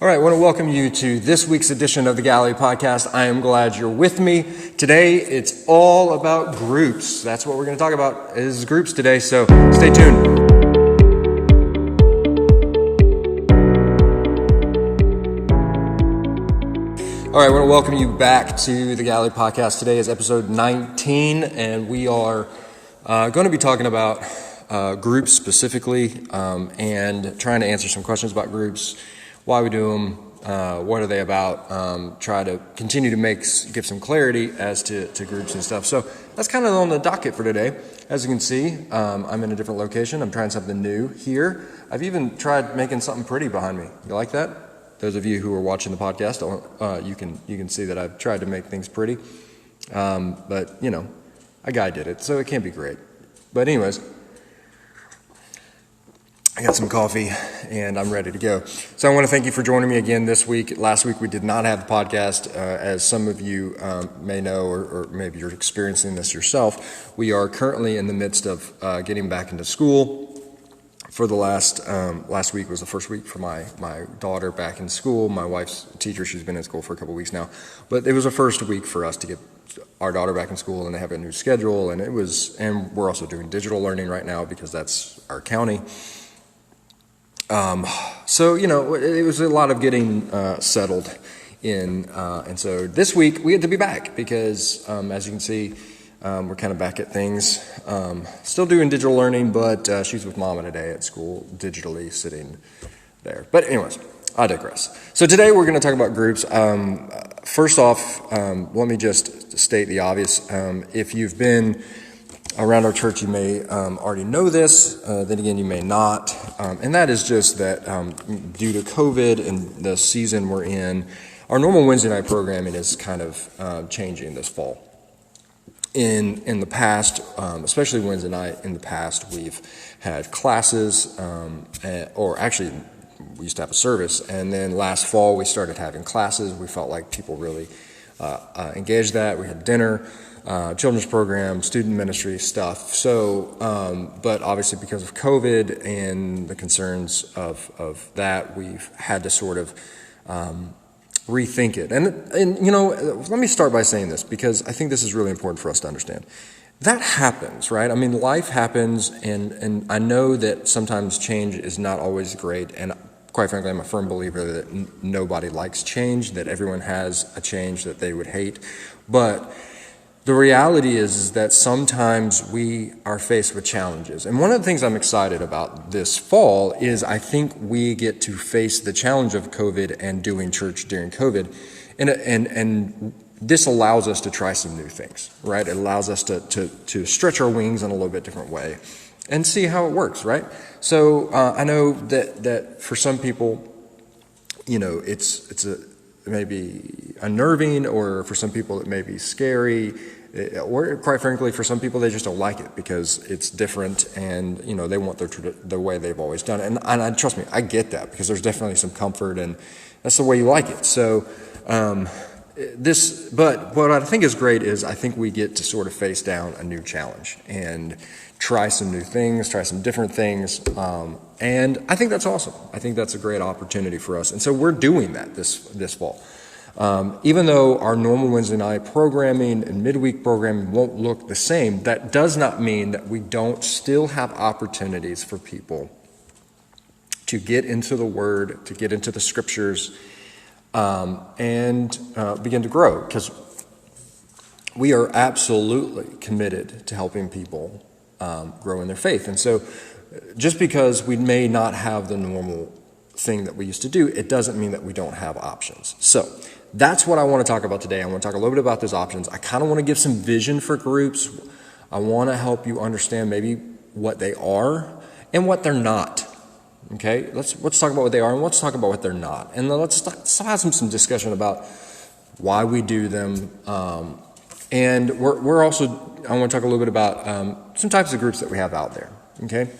All right, I want to welcome you to this week's edition of the Galilee podcast. I am glad you're with me. Today, it's all about groups. That's what we're going to talk about is groups today, so stay tuned. All right, I want to welcome you back to the Galilee podcast. Today is episode 19, and we are going to be talking about groups specifically and trying to answer some questions about groups. Why we do them, what are they about, try to continue to give some clarity as to groups and stuff. So that's kind of on the docket for today. As you can see, I'm in a different location. I'm trying something new here. I've even tried making something pretty behind me. You like that? Those of you who are watching the podcast, you can see that I've tried to make things pretty. But, a guy did it, so it can't be great. But anyways, I got some coffee, and I'm ready to go. So I want to thank you for joining me again this week. Last week we did not have the podcast. As some of you may know, or maybe you're experiencing this yourself, we are currently in the midst of getting back into school. For the last week was the first week for my daughter back in school. My wife's a teacher. She's been in school for a couple weeks now. But it was the first week for us to get our daughter back in school, and they have a new schedule. And we're also doing digital learning right now because that's our county. So, it was a lot of getting settled in. And so this week we had to be back because, as you can see, we're kind of back at things. Still doing digital learning, but she's with Mama today at school, digitally sitting there. But anyways, I digress. So today we're going to talk about groups. First off, let me just state the obvious. If you've been around our church, you may already know this, then again you may not, and that is just that due to COVID and the season we're in, our normal Wednesday night programming is kind of changing this fall. In the past, especially Wednesday night, in the past we've had classes, or actually we used to have a service, and then last fall we started having classes. We felt like people really engaged that. We had dinner, children's program, student ministry stuff. So, but obviously because of COVID and the concerns of that, we've had to sort of rethink it. And let me start by saying this because I think this is really important for us to understand. That happens, right? I mean, life happens, and I know that sometimes change is not always great, and quite frankly, I'm a firm believer that nobody likes change, that everyone has a change that they would hate. But the reality is that sometimes we are faced with challenges. And one of the things I'm excited about this fall is I think we get to face the challenge of COVID and doing church during COVID. And this allows us to try some new things, right? It allows us to stretch our wings in a little bit different way and see how it works, right? So I know that for some people, it's maybe unnerving, or for some people it may be scary, or quite frankly, for some people they just don't like it because it's different, and they want the way they've always done it. And trust me, I get that because there's definitely some comfort, and that's the way you like it. So but what I think is great is I think we get to sort of face down a new challenge and try some new things, try some different things, and I think that's awesome. I think that's a great opportunity for us, and so we're doing that this fall. Even though our normal Wednesday night programming and midweek programming won't look the same, that does not mean that we don't still have opportunities for people to get into the Word, to get into the Scriptures, and begin to grow, because we are absolutely committed to helping people grow in their faith. And so just because we may not have the normal thing that we used to do, it doesn't mean that we don't have options. So that's what I want to talk about today. I want to talk a little bit about those options. I kind of want to give some vision for groups. I want to help you understand maybe what they are and what they're not. Okay, let's talk about what they are and let's talk about what they're not. And then let's have some discussion about why we do them. And we're also, I want to talk a little bit about some types of groups that we have out there. Okay,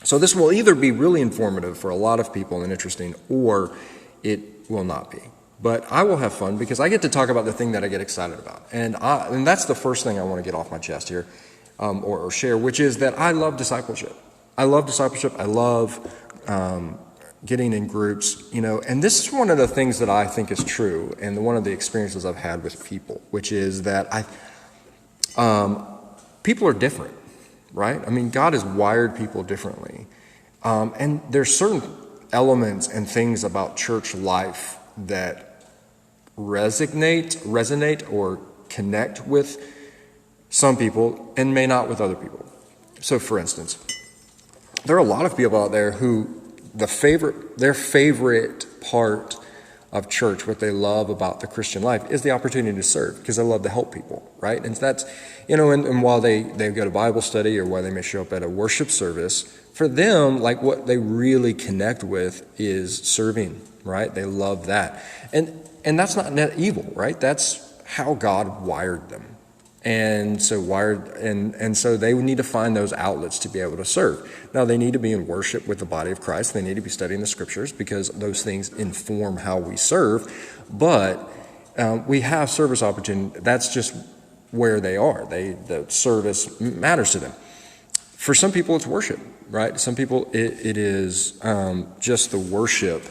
so this will either be really informative for a lot of people and interesting, or it will not be. But I will have fun because I get to talk about the thing that I get excited about. And that's the first thing I want to get off my chest here, or share, which is that I love discipleship. I love discipleship. I love getting in groups, and this is one of the things that I think is true, and one of the experiences I've had with people, which is that people are different, right? I mean, God has wired people differently, and there's certain elements and things about church life that resonate or connect with some people and may not with other people. So, for instance, there are a lot of people out there who their favorite part of church, what they love about the Christian life, is the opportunity to serve, because they love to help people, right? And that's, and while they go to Bible study or while they may show up at a worship service, for them, like, what they really connect with is serving, right? They love that. And that's not net evil, right? That's how God wired them. And so so they need to find those outlets to be able to serve. Now, they need to be in worship with the body of Christ. They need to be studying the scriptures, because those things inform how we serve. But we have service opportunity. That's just where they are. The service matters to them. For some people, it's worship, right? Some people, it is just the worship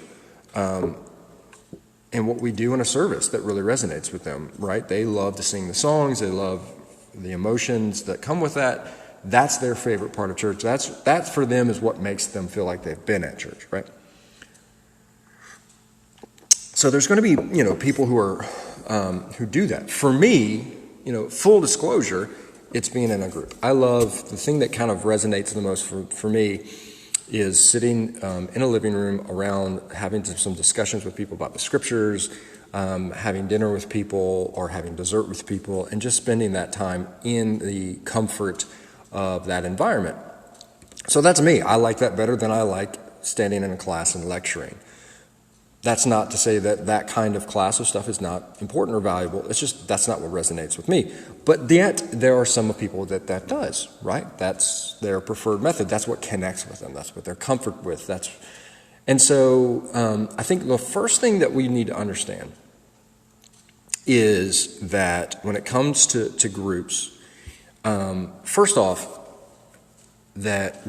and what we do in a service that really resonates with them, right? They love to sing the songs. They love the emotions that come with that. That's their favorite part of church. That for them is what makes them feel like they've been at church, right? So there's going to be, people who do that. For me, full disclosure, it's being in a group. I love the thing that kind of resonates the most for me is sitting in a living room around having some discussions with people about the scriptures, having dinner with people or having dessert with people, and just spending that time in the comfort of that environment. So that's me. I like that better than I like standing in a class and lecturing. That's not to say that that kind of class of stuff is not important or valuable. It's just that's not what resonates with me. But yet there are some people that does, right? That's their preferred method. That's what connects with them. That's what they're comfort with. And so I think the first thing that we need to understand is that when it comes to groups, first off, that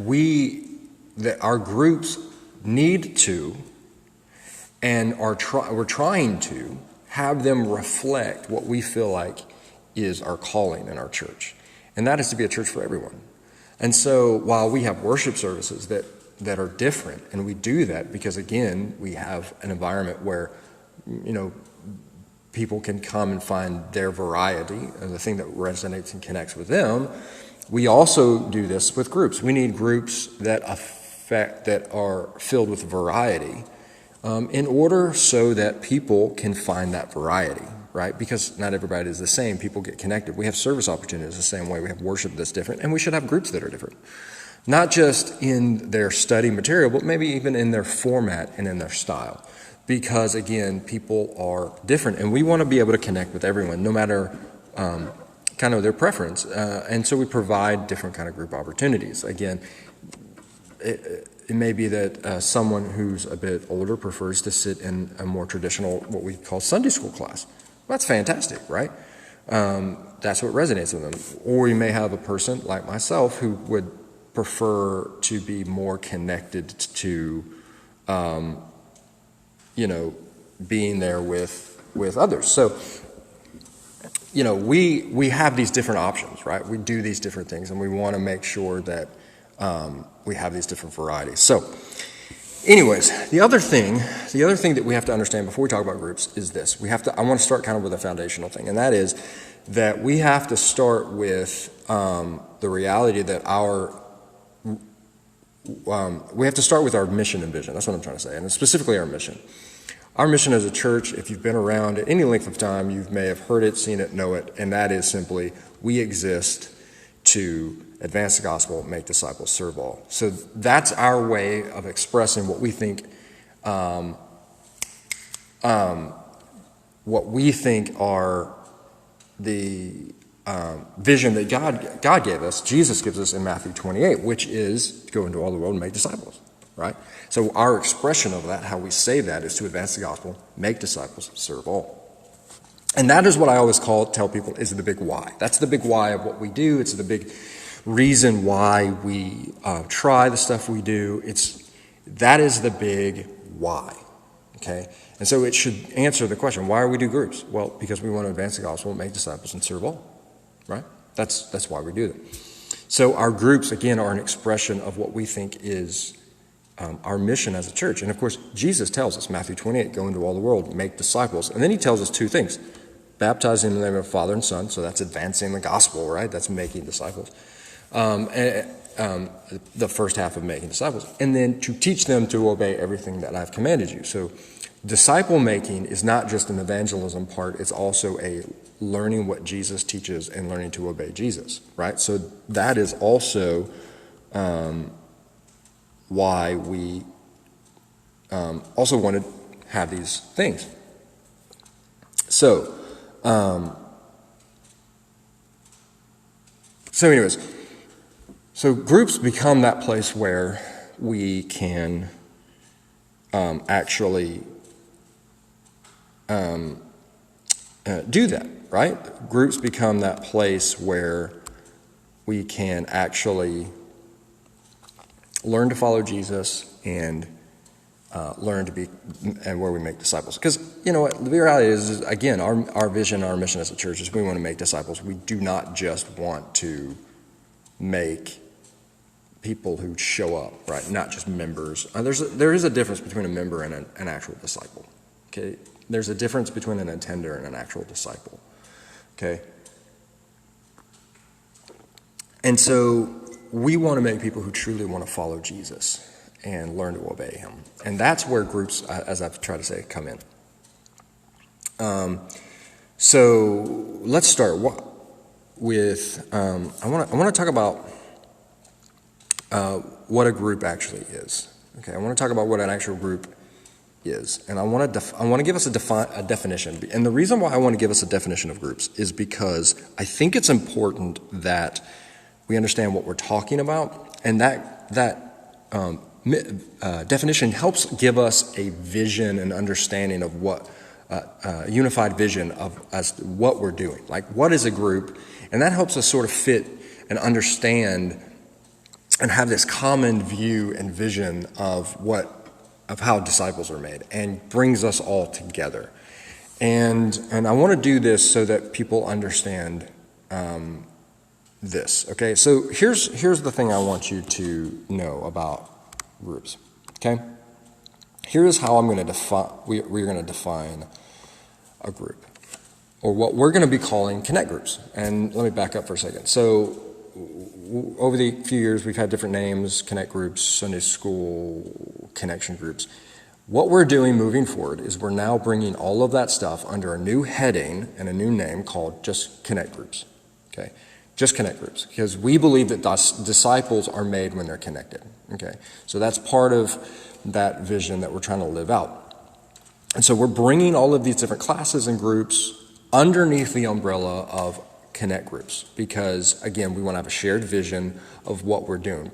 our groups need to and we're trying to have them reflect what we feel like is our calling in our church. And that is to be a church for everyone. And so while we have worship services that are different, and we do that because, again, we have an environment where, people can come and find their variety and the thing that resonates and connects with them, we also do this with groups. We need groups that are filled with variety, in order so that people can find that variety, right? Because not everybody is the same. People get connected. We have service opportunities the same way. We have worship that's different, and we should have groups that are different. Not just in their study material, but maybe even in their format and in their style. Because, again, people are different, and we want to be able to connect with everyone, no matter kind of their preference. And so we provide different kind of group opportunities. Again, it may be that someone who's a bit older prefers to sit in a more traditional, what we call Sunday school class. Well, that's fantastic, right? That's what resonates with them. Or you may have a person like myself who would prefer to be more connected to, being there with others. So, we have these different options, right? We do these different things, and we want to make sure that we have these different varieties. So, anyways, the other thing that we have to understand before we talk about groups is this. I want to start kind of with a foundational thing, and that is that we have to start with the reality that we have to start with our mission and vision. That's what I'm trying to say, and specifically our mission. Our mission as a church, if you've been around at any length of time, you may have heard it, seen it, know it, and that is simply we exist to advance the gospel, make disciples, serve all. So that's our way of expressing what we think are the vision that God gave us, Jesus gives us in Matthew 28, which is to go into all the world and make disciples, right? So our expression of that, how we say that, is to advance the gospel, make disciples, serve all. And that is what I always tell people is the big why. That's the big why of what we do. It's the big reason why we try the stuff we do. That is the big why, okay? And so it should answer the question, why do we do groups? Well, because we want to advance the gospel, make disciples, and serve all, right? That's why we do them. So our groups, again, are an expression of what we think is our mission as a church. And of course, Jesus tells us, Matthew 28, go into all the world, make disciples. And then he tells us two things. Baptize in the name of the Father and Son, so that's advancing the gospel, right? That's making disciples. The first half of making disciples. And then to teach them to obey everything that I've commanded you. So disciple making is not just an evangelism part, it's also a learning what Jesus teaches and learning to obey Jesus, right? So that is also why we also want to have these things. So anyways, so groups become that place where we can actually do that, right? Groups become that place where we can actually learn to follow Jesus and learn to be, and where we make disciples. Because, you know what, the reality is again, our vision, our mission as a church is we want to make disciples. We do not just want to make people who show up, right? Not just members. There is a difference between a member and an actual disciple, okay? There's a difference between an attender and an actual disciple, okay? And so we want to make people who truly want to follow Jesus and learn to obey him. And that's where groups, as I've tried to say, come in. So let's start with, I want to talk about what a group actually is. Okay, I want to talk about what an actual group is. And I want to give us a definition. And the reason why I want to give us a definition of groups is because I think it's important that we understand what we're talking about, and that definition helps give us a vision and understanding of what a unified vision of as to what we're doing. Like, what is a group? And that helps us sort of fit and understand and have this common view and vision of how disciples are made, and brings us all together. And I want to do this so that people understand this. Okay, so here's the thing I want you to know about groups. Okay, here is how I'm going to define. We're going to define a group, or what we're going to be calling connect groups. And let me back up for a second. So over the few years, we've had different names: connect groups, Sunday school, connection groups. What we're doing moving forward is we're now bringing all of that stuff under a new heading and a new name called just connect groups. Okay, just connect groups, because we believe that disciples are made when they're connected. Okay, so that's part of that vision that we're trying to live out. And so we're bringing all of these different classes and groups underneath the umbrella of connect groups, because again, we want to have a shared vision of what we're doing.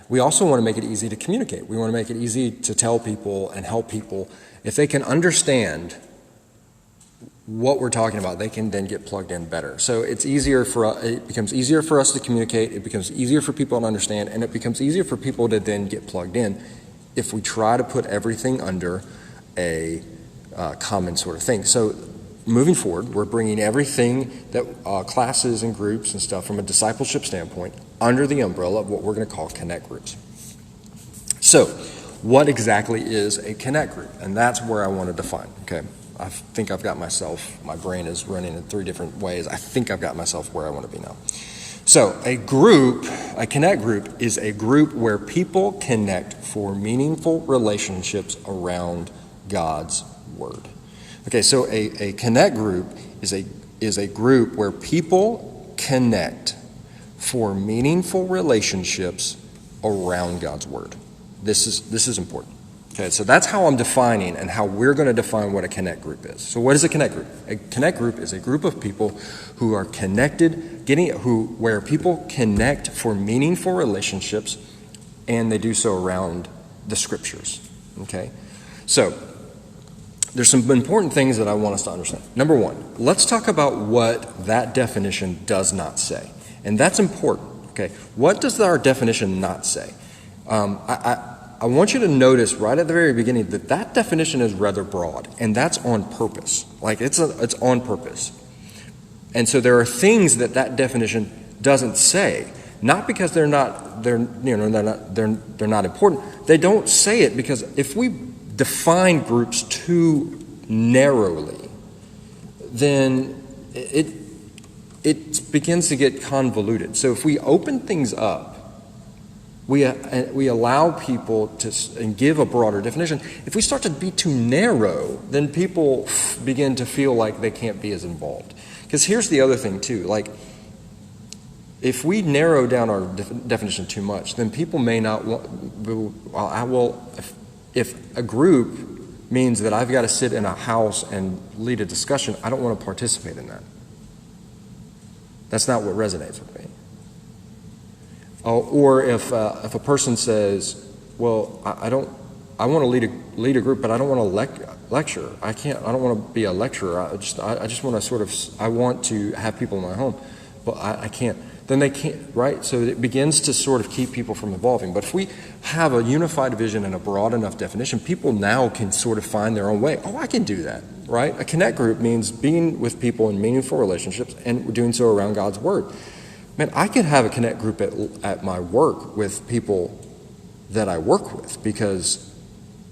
We also want to make it easy to communicate. We want to make it easy to tell people and help people. If they can understand what we're talking about, they can then get plugged in better. So it becomes easier for us to communicate, it becomes easier for people to understand, and it becomes easier for people to then get plugged in if we try to put everything under a common sort of thing. So moving forward, we're bringing everything that classes and groups and stuff from a discipleship standpoint under the umbrella of what we're going to call connect groups. So what exactly is a connect group? And that's where I want to define. Okay, I think I've got myself, my brain is running in three different ways. I think I've got myself where I want to be now. So a connect group is a group where people connect for meaningful relationships around God's word. Okay, so a connect group is a group where people connect for meaningful relationships around God's word. This is important. Okay, so that's how I'm defining and how we're going to define what a connect group is. So what is a connect group? A connect group is a group of people who are connected, where people connect for meaningful relationships, and they do so around the scriptures. Okay, so there's some important things that I want us to understand. Number one, let's talk about what that definition does not say. And that's important. Okay, what does our definition not say? I want you to notice right at the very beginning that definition is rather broad, and that's on purpose. Like it's on purpose. And so there are things that definition doesn't say, not because they're not important. They don't say it because if we define groups too narrowly, then it begins to get convoluted. So if we open things up, we allow people to and give a broader definition. If we start to be too narrow, then people begin to feel like they can't be as involved. Because here's the other thing too, like if we narrow down our definition too much, then people may not want, if a group means that I've got to sit in a house and lead a discussion, I don't want to participate in that. That's not what resonates with me. Or if a person says, well, I want to lead a group, but I don't want to lecture. I don't want to be a lecturer. I just want to I want to have people in my home, but I can't. Then they can't, right? So it begins to sort of keep people from evolving. But if we have a unified vision and a broad enough definition, people now can sort of find their own way. Oh, I can do that, right? A connect group means being with people in meaningful relationships and doing so around God's Word. Man, I could have a connect group at my work with people that I work with because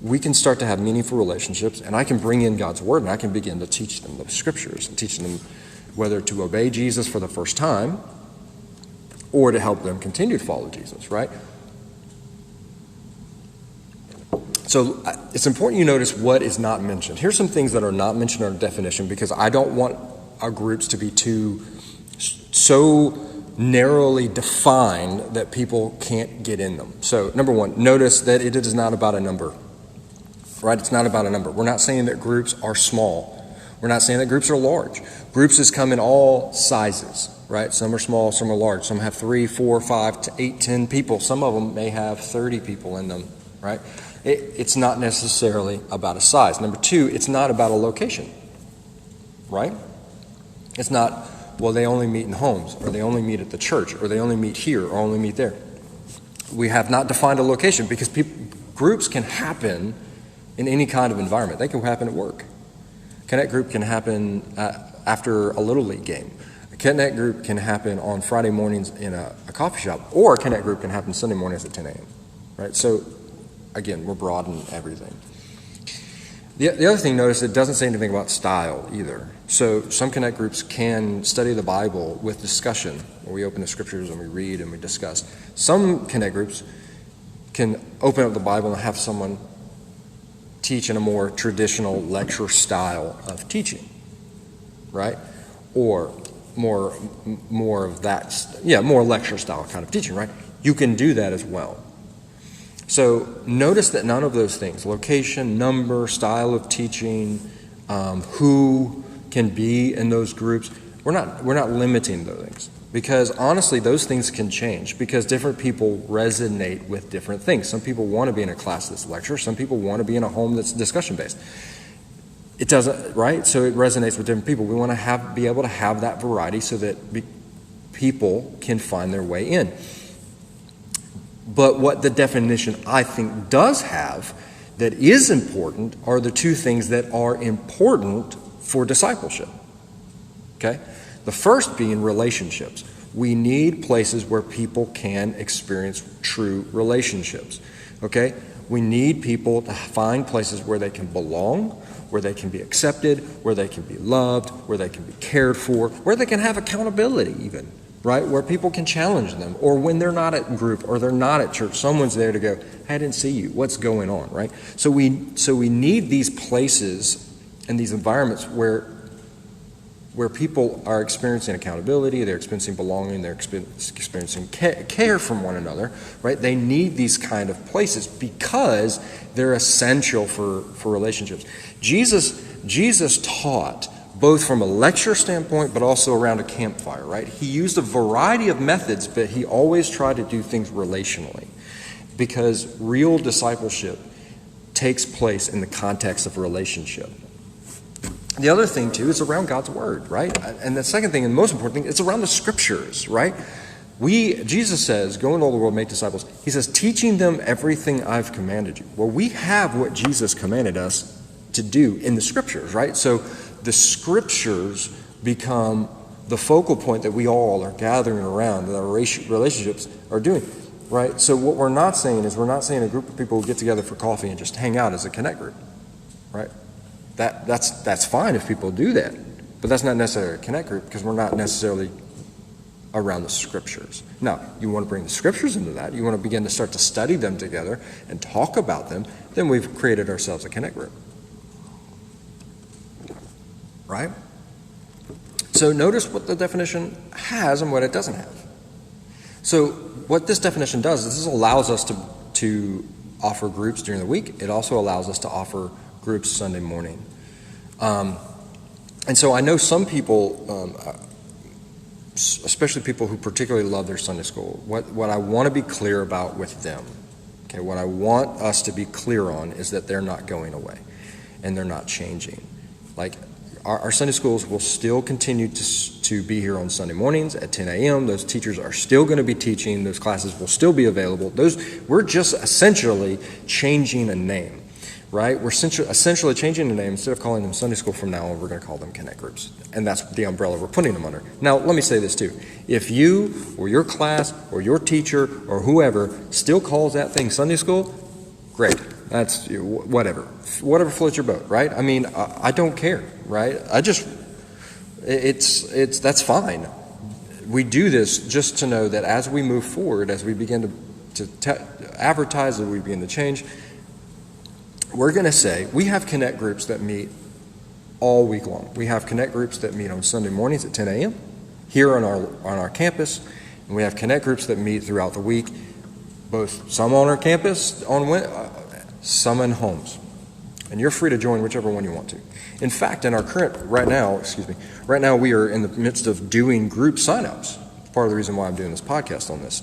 we can start to have meaningful relationships and I can bring in God's Word and I can begin to teach them the Scriptures and teach them whether to obey Jesus for the first time or to help them continue to follow Jesus, right? So it's important you notice what is not mentioned. Here's some things that are not mentioned in our definition because I don't want our groups to be so narrowly defined that people can't get in them. So number one, notice that it is not about a number, right? It's not about a number. We're not saying that groups are small. We're not saying that groups are large. Groups has come in all sizes, right? Some are small, some are large. Some have 3, 4, 5, 8, 10 people. Some of them may have 30 people in them, right? It's not necessarily about a size. Number two, it's not about a location, right? It's not, well, they only meet in homes, or they only meet at the church, or they only meet here, or only meet there. We have not defined a location because groups can happen in any kind of environment. They can happen at work. Connect group can happen after a Little League game. A Connect group can happen on Friday mornings in a coffee shop, or a Connect group can happen Sunday mornings at 10 a.m., right? So, again, we're broad in everything. The other thing, notice it doesn't say anything about style either. So some Connect groups can study the Bible with discussion, where we open the Scriptures and we read and we discuss. Some Connect groups can open up the Bible and have someone teach in a more traditional lecture style of teaching, right? Or more of that, more lecture style kind of teaching, right? You can do that as well. So notice that none of those things, location, number, style of teaching, who can be in those groups, we're not limiting those things. Because honestly, those things can change because different people resonate with different things. Some people want to be in a class that's lecture. Some people want to be in a home that's discussion-based. It doesn't, right? So it resonates with different people. We want to be able to have that variety so that people can find their way in. But what the definition, I think, does have that is important are the two things that are important for discipleship. Okay? The first being relationships. We need places where people can experience true relationships. Okay? We need people to find places where they can belong, where they can be accepted, where they can be loved, where they can be cared for, where they can have accountability even, right? Where people can challenge them. Or when they're not at group or they're not at church, someone's there to go, hey, I didn't see you. What's going on, right? So we need these places and these environments where people are experiencing accountability, they're experiencing belonging, they're experiencing care from one another, right? They need these kind of places because they're essential for relationships. Jesus taught both from a lecture standpoint, but also around a campfire, right? He used a variety of methods, but he always tried to do things relationally because real discipleship takes place in the context of relationship. The other thing, too, is around God's Word, right? And the second thing, and the most important thing, it's around the Scriptures, right? Jesus says, go into all the world, make disciples. He says, teaching them everything I've commanded you. Well, we have what Jesus commanded us to do in the scriptures, right? So the scriptures become the focal point that we all are gathering around, that our relationships are doing, right? So what we're not saying is, we're not saying a group of people get together for coffee and just hang out as a connect group, right? That's fine if people do that, but that's not necessarily a connect group, because we're not necessarily around the scriptures. Now, you want to bring the scriptures into that, you want to begin to start to study them together and talk about them, then we've created ourselves a connect group. Right? So notice what the definition has and what it doesn't have. So what this definition does is this allows us to offer groups during the week. It also allows us to offer groups Sunday morning. And so I know some people, especially people who particularly love their Sunday school, what I want to be clear about with them, okay, what I want us to be clear on is that they're not going away and they're not changing. Like, our Sunday schools will still continue to be here on Sunday mornings at 10 a.m. Those teachers are still going to be teaching. Those classes will still be available. We're just essentially changing a name, right? We're essentially changing the name. Instead of calling them Sunday school from now on, we're going to call them connect groups. And that's the umbrella we're putting them under. Now, let me say this too. If you or your class or your teacher or whoever still calls that thing Sunday school, great. That's whatever floats your boat, right? I mean, I don't care, right? That's fine. We do this just to know that as we move forward, as we begin to advertise, as we begin to change, we're going to say we have connect groups that meet all week long. We have connect groups that meet on Sunday mornings at 10 a.m. here on our campus, and we have connect groups that meet throughout the week, both some on our campus some in homes. And you're free to join whichever one you want to. In fact, right now we are in the midst of doing group signups. Part of the reason why I'm doing this podcast on this.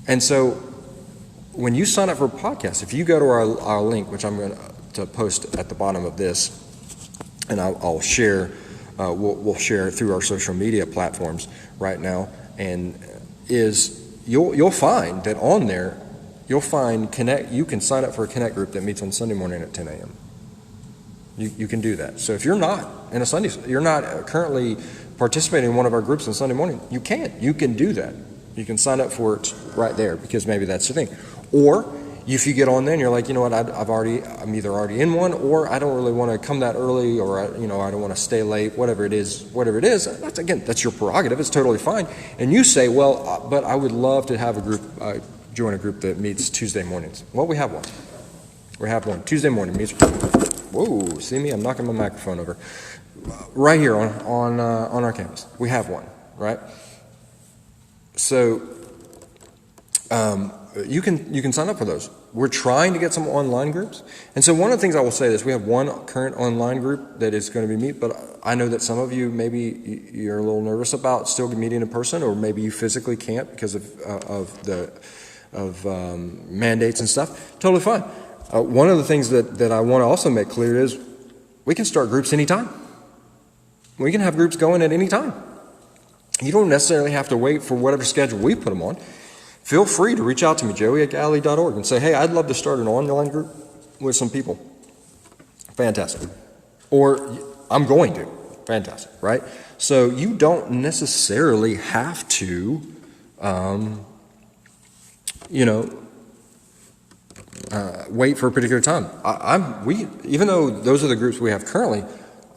And so when you sign up for a podcast, if you go to our link, which I'm going to post at the bottom of this, and I'll share, we'll share through our social media platforms right now, and you'll find that on there, you can sign up for a connect group that meets on Sunday morning at 10 a.m. You can do that. So if you're not you're not currently participating in one of our groups on Sunday morning, you can do that. You can sign up for it right there, because maybe that's the thing. Or if you get on there and you're like, you know what, I'm either already in one, or I don't really want to come that early, or I don't want to stay late, whatever it is, that's your prerogative. It's totally fine. And you say, well, but I would love to have a group, join a group that meets Tuesday mornings. Well, we have one. We have one. Tuesday morning meets. Whoa, see me? I'm knocking my microphone over. Right here on our campus, we have one. Right. So you can sign up for those. We're trying to get some online groups, and so one of the things I will say is we have one current online group that is going to be meet, but I know that some of you, maybe you're a little nervous about still meeting in person, or maybe you physically can't because of mandates and stuff. Totally fine. One of the things that I want to also make clear is we can start groups anytime. We can have groups going at any time. You don't necessarily have to wait for whatever schedule we put them on. Feel free to reach out to me, joey@galilee.org, and say, hey, I'd love to start an online group with some people. Fantastic. Or I'm going to. Fantastic, right? So you don't necessarily have to, wait for a particular time. Even though those are the groups we have currently,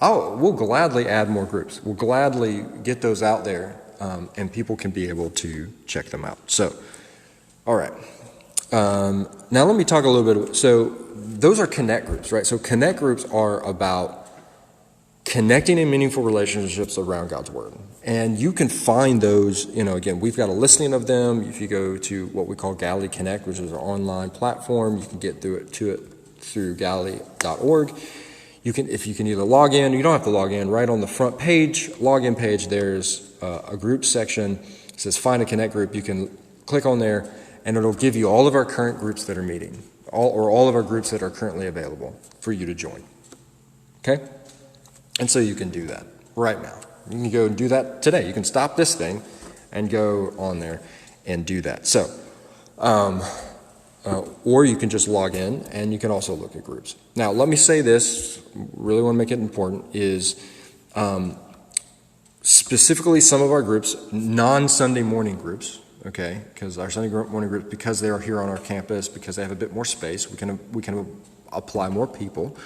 we'll gladly add more groups. We'll gladly get those out there, and people can be able to check them out. So, all right. Now let me talk a little bit. So those are connect groups, right? So connect groups are about connecting in meaningful relationships around God's Word. And you can find those, again, we've got a listing of them. If you go to what we call Galilee Connect, which is our online platform, you can get to it through Galilee.org. If you can either log in, you don't have to log in. Right on the front page, login page, there's a group section. It says Find a Connect Group. You can click on there, and it'll give you all of our current groups that are meeting, all of our groups that are currently available for you to join. Okay? And so you can do that right now. You can go and do that today. You can stop this thing and go on there. and do that. So, or you can just log in and you can also look at groups. Now, let me say this, really want to make it important, is specifically some of our groups, non-Sunday morning groups, okay, because our Sunday morning groups, because they are here on our campus, because they have a bit more space, we can apply more people.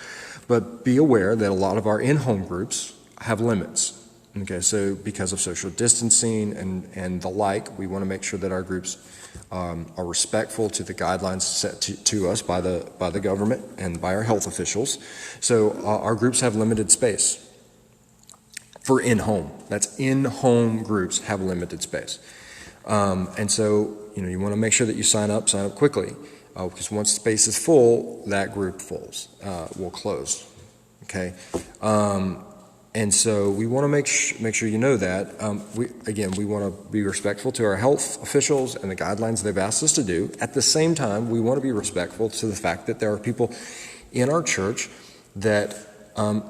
But be aware that a lot of our in-home groups have limits. Okay, so because of social distancing and the like, we want to make sure that our groups are respectful to the guidelines set to us by the government and by our health officials. So our groups have limited space for in-home. That's in-home groups have limited space. And so, you want to make sure that you sign up quickly, because once space is full, that group will close. Okay. And so we want to make sure you know that. We want to be respectful to our health officials and the guidelines they've asked us to do. At the same time, we want to be respectful to the fact that there are people in our church that are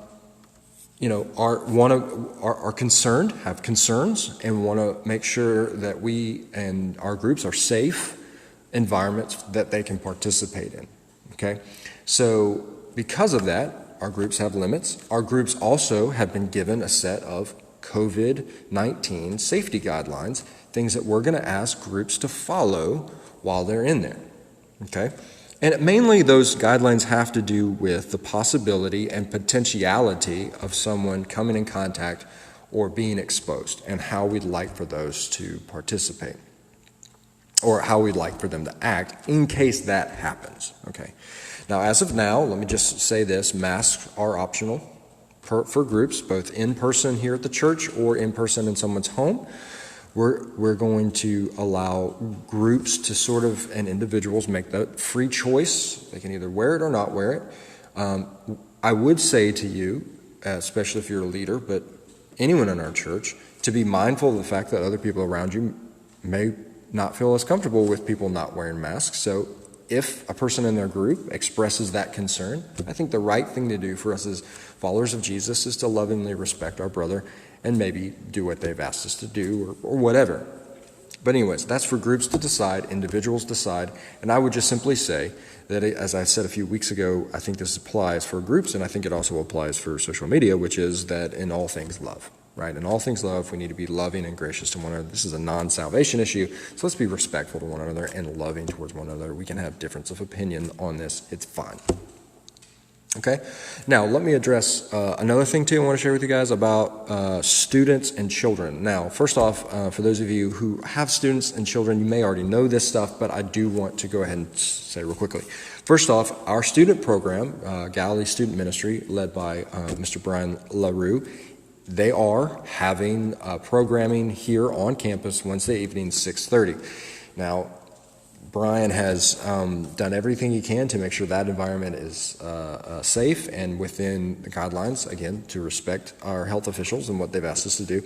concerned, have concerns, and want to make sure that we and our groups are safe environments that they can participate in. Okay, so because of that, our groups have limits. Our groups also have been given a set of COVID-19 safety guidelines, things that we're going to ask groups to follow while they're in there. Okay? And mainly those guidelines have to do with the possibility and potentiality of someone coming in contact or being exposed, and how we'd like for those to participate, or how we'd like for them to act in case that happens. Okay. Now, as of now, let me just say this, masks are optional for groups, both in person here at the church or in person in someone's home. We're going to allow groups to and individuals make that free choice. They can either wear it or not wear it. I would say to you, especially if you're a leader, but anyone in our church, to be mindful of the fact that other people around you may not feel as comfortable with people not wearing masks. So if a person in their group expresses that concern, I think the right thing to do for us as followers of Jesus is to lovingly respect our brother and maybe do what they've asked us to do or whatever. But anyways, that's for groups to decide, individuals decide, and I would just simply say that, as I said a few weeks ago, I think this applies for groups, and I think it also applies for social media, which is that in all things love. Right? In all things love, we need to be loving and gracious to one another. This is a non-salvation issue, so let's be respectful to one another and loving towards one another. We can have difference of opinion on this. It's fine. Okay? Now, let me address another thing, too, I want to share with you guys about students and children. Now, first off, for those of you who have students and children, you may already know this stuff, but I do want to go ahead and say real quickly. First off, our student program, Galilee Student Ministry, led by Mr. Brian LaRue, they are having programming here on campus Wednesday evening, 6:30. Now, Brian has done everything he can to make sure that environment is safe and within the guidelines, again, to respect our health officials and what they've asked us to do.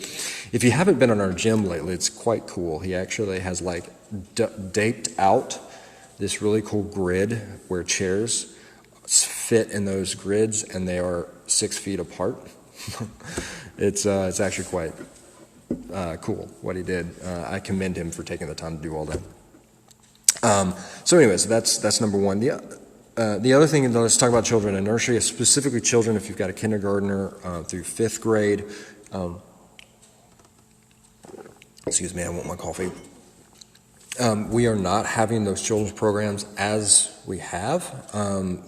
If you haven't been on our gym lately, it's quite cool. He actually has daped out this really cool grid where chairs fit in those grids, and they are 6 feet apart. It's actually quite cool what he did. I commend him for taking the time to do all that. So anyways, that's number one. The other thing, let's talk about children in nursery, specifically children if you've got a kindergartner through 5th grade. Excuse me, I want my coffee. We are not having those children's programs as we have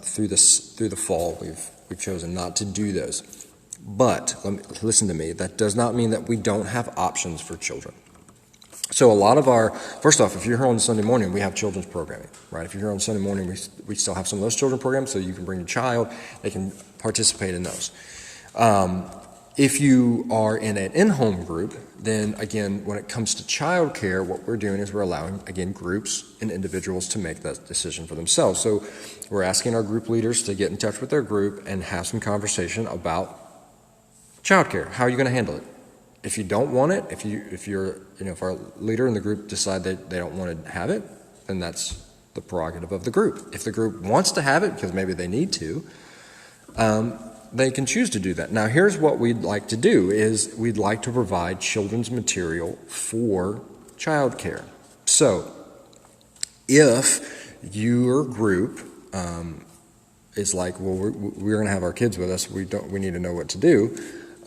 through the fall. We've chosen not to do those. But listen to me, that does not mean that we don't have options for children. So a lot of first off, if you're here on Sunday morning, we have children's programming, right? If you're here on Sunday morning, we still have some of those children's programs, so you can bring your child, they can participate in those. If you are in an in-home group, then again, when it comes to childcare, what we're doing is we're allowing, again, groups and individuals to make that decision for themselves. So we're asking our group leaders to get in touch with their group and have some conversation about childcare. How are you going to handle it? If you don't want it, if our leader in the group decide that they don't want to have it, then that's the prerogative of the group. If the group wants to have it, because maybe they need to, they can choose to do that. Now, here's what we'd like to do is we'd like to provide children's material for childcare. So if your group is like, well, we're going to have our kids with us, we need to know what to do,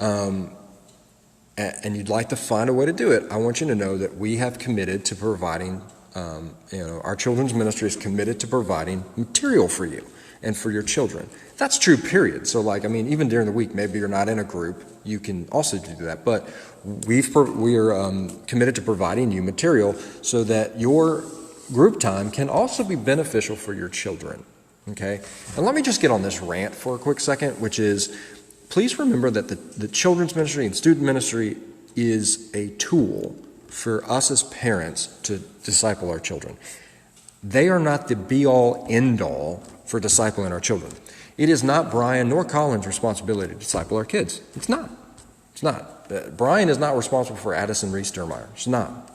and you'd like to find a way to do it, I want you to know that we have committed to providing, our children's ministry is committed to providing material for you and for your children. That's true, period. So even during the week, maybe you're not in a group, you can also do that. But we are committed to providing you material so that your group time can also be beneficial for your children. Okay? And let me just get on this rant for a quick second, which is, please remember that the children's ministry and student ministry is a tool for us as parents to disciple our children. They are not the be-all, end-all for discipling our children. It is not Brian nor Colin's responsibility to disciple our kids. It's not. It's not. Brian is not responsible for Addison Reese Dermeyer. It's not.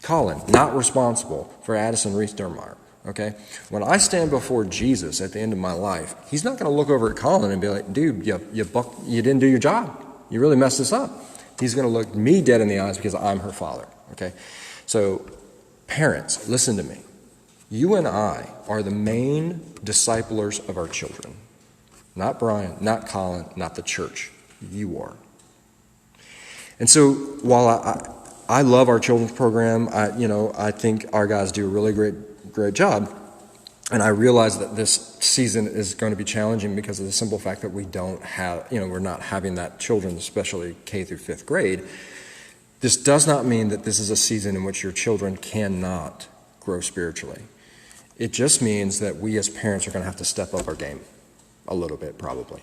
Colin, not responsible for Addison Reese Dermeyer. Okay? When I stand before Jesus at the end of my life, he's not going to look over at Colin and be like, dude, you didn't do your job. You really messed this up. He's going to look me dead in the eyes because I'm her father. Okay? So, parents, listen to me. You and I are the main disciplers of our children. Not Brian, not Colin, not the church. You are. And so, while I love our children's program, I think our guys do a really great job. And I realize that this season is going to be challenging because of the simple fact that we don't have, we're not having that children, especially K through 5th grade. This does not mean that this is a season in which your children cannot grow spiritually. It just means that we as parents are going to have to step up our game a little bit, probably.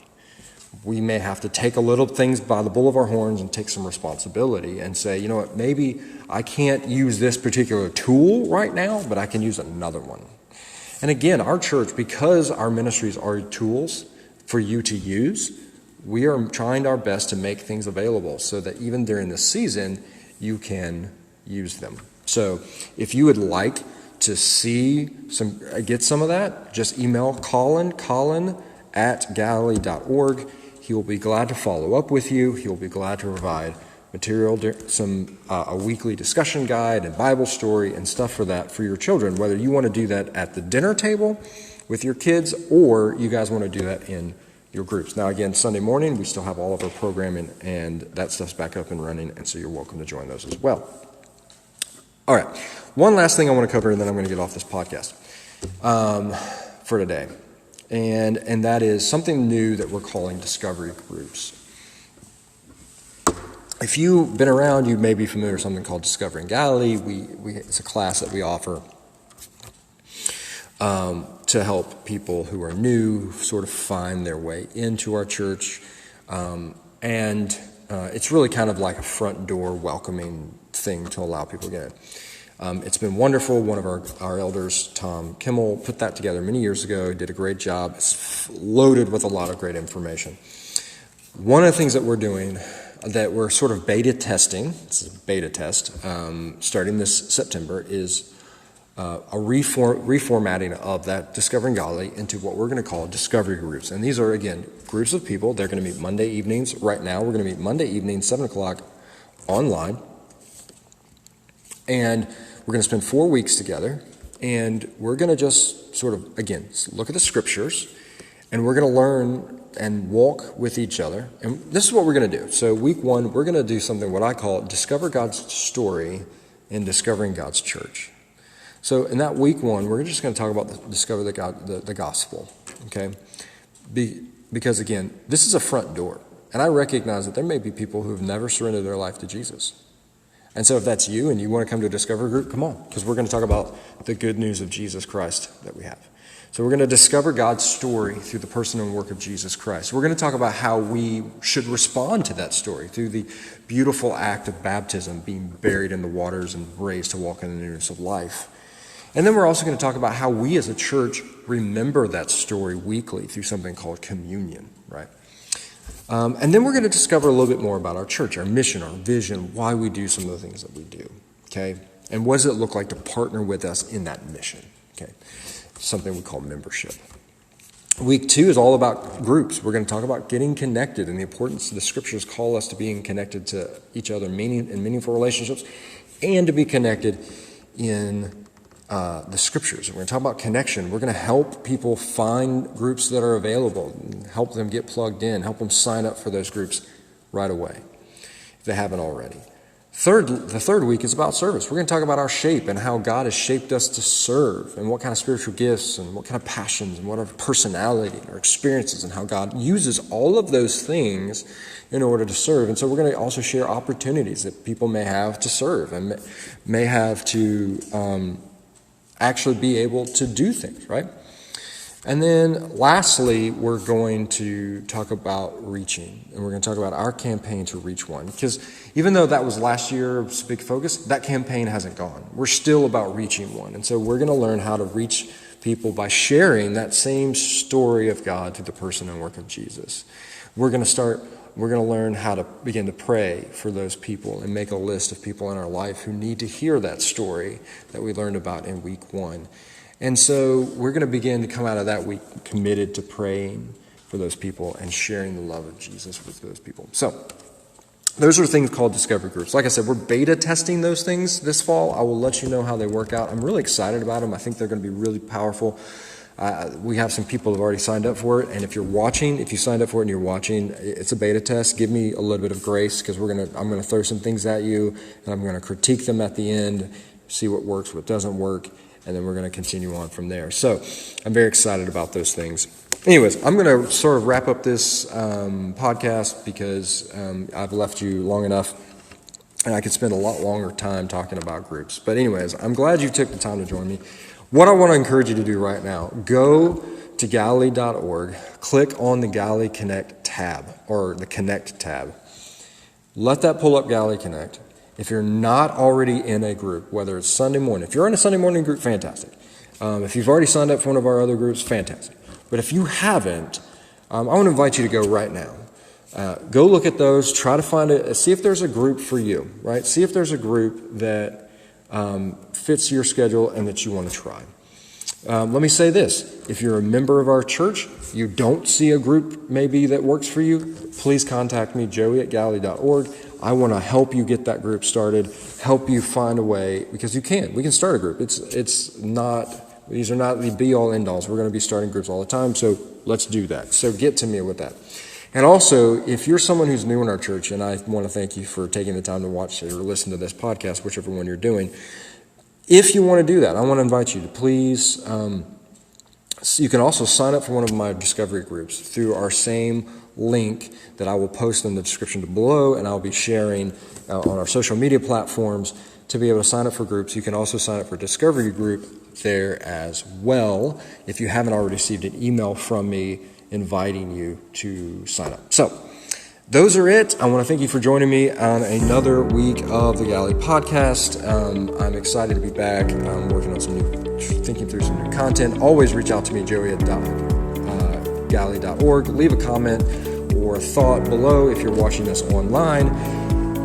We may have to take a little things by the bull of our horns and take some responsibility and say, you know what, maybe I can't use this particular tool right now, but I can use another one. And again, our church, because our ministries are tools for you to use, we are trying our best to make things available so that even during this season, you can use them. So if you would like to get some of that, just email Colin@Galilee.org. He will be glad to follow up with you. He will be glad to provide material, a weekly discussion guide and Bible story and stuff for that for your children, whether you want to do that at the dinner table with your kids or you guys want to do that in your groups. Now, again, Sunday morning, we still have all of our programming and that stuff's back up and running, and so you're welcome to join those as well. All right, one last thing I want to cover, and then I'm going to get off this podcast for today. And that is something new that we're calling discovery groups. If you've been around, you may be familiar with something called Discovering Galilee. It's a class that we offer to help people who are new sort of find their way into our church. And it's really kind of like a front door welcoming thing to allow people to get in. It's been wonderful. One of our elders, Tom Kimmel, put that together many years ago. He did a great job. It's loaded with a lot of great information. One of the things that we're doing, that we're sort of beta testing, it's a beta test, starting this September, is a reformatting of that Discovering Galilee into what we're going to call discovery groups. And these are, again, groups of people. They're going to meet Monday evenings. Right now, we're going to meet Monday evening, 7 o'clock, online. And we're going to spend 4 weeks together, and we're going to just sort of, again, look at the scriptures, and we're going to learn and walk with each other. And this is what we're going to do. So week 1, we're going to do something what I call Discover God's Story in Discovering God's Church. So in that week 1, we're just going to talk about discover the gospel, okay? Because, again, this is a front door, and I recognize that there may be people who have never surrendered their life to Jesus. And so if that's you and you want to come to a discovery group, come on, because we're going to talk about the good news of Jesus Christ that we have. So we're going to discover God's story through the person and work of Jesus Christ. We're going to talk about how we should respond to that story through the beautiful act of baptism, being buried in the waters and raised to walk in the newness of life. And then we're also going to talk about how we as a church remember that story weekly through something called communion, right? And then we're going to discover a little bit more about our church, our mission, our vision, why we do some of the things that we do, okay? And what does it look like to partner with us in that mission, okay? Something we call membership. Week 2 is all about groups. We're going to talk about getting connected and the importance the scriptures call us to being connected to each other in meaningful relationships and to be connected in the scriptures. We're going to talk about connection. We're going to help people find groups that are available, help them get plugged in, help them sign up for those groups right away if they haven't already. The third week is about service. We're going to talk about our shape and how God has shaped us to serve and what kind of spiritual gifts and what kind of passions and what our personality and our experiences and how God uses all of those things in order to serve. And so we're going to also share opportunities that people may have to serve and may have to actually be able to do things, right? And then lastly, we're going to talk about reaching, and we're going to talk about our campaign to reach one. Because even though that was last year's big focus, that campaign hasn't gone. We're still about reaching one. And so we're going to learn how to reach people by sharing that same story of God through the person and work of Jesus. We're going to learn how to begin to pray for those people and make a list of people in our life who need to hear that story that we learned about in week 1. And so we're going to begin to come out of that week committed to praying for those people and sharing the love of Jesus with those people. So those are things called discovery groups. Like I said, we're beta testing those things this fall. I will let you know how they work out. I'm really excited about them. I think they're going to be really powerful. We have some people who have already signed up for it. And if you signed up for it and you're watching, it's a beta test. Give me a little bit of grace because I'm going to throw some things at you and I'm going to critique them at the end, see what works, what doesn't work. And then we're going to continue on from there. So I'm very excited about those things. Anyways, I'm going to sort of wrap up this podcast because I've left you long enough. And I could spend a lot longer time talking about groups. But anyways, I'm glad you took the time to join me. What I want to encourage you to do right now, go to Galilee.org, click on the Galilee Connect tab, or the Connect tab. Let that pull up Galilee Connect. If you're not already in a group, whether it's Sunday morning, if you're in a Sunday morning group, fantastic. If you've already signed up for one of our other groups, fantastic. But if you haven't, I want to invite you to go right now. Go look at those, try to see if there's a group for you, right? See if there's a group that fits your schedule and that you want to try. Let me say this. If you're a member of our church, you don't see a group maybe that works for you, please contact me, joey@galilee.org. I want to help you get that group started, help you find a way, because we can start a group. These are not the be-all, end-alls. We're going to be starting groups all the time, so let's do that. So get to me with that. And also, if you're someone who's new in our church, and I want to thank you for taking the time to watch or listen to this podcast, whichever one you're doing, if you want to do that, I want to invite you to please, you can also sign up for one of my discovery groups through our same link that I will post in the description below, and I'll be sharing on our social media platforms to be able to sign up for groups. You can also sign up for a discovery group there as well if you haven't already received an email from me inviting you to sign up. So those are it. I want to thank you for joining me on another week of the Galilee podcast. I'm excited to be back. I'm working on thinking through some new content. Always reach out to me, joey@galilee.org. Leave a comment or a thought below if you're watching this online.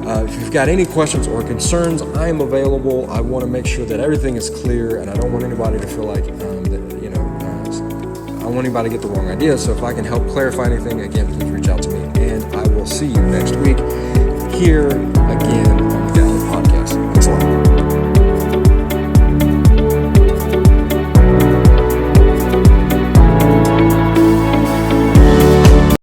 If you've got any questions or concerns, I am available. I want to make sure that everything is clear, and I don't want anybody to feel like I don't want anybody to get the wrong idea. So if I can help clarify anything, again, please reach out to me, and I will see you next week here again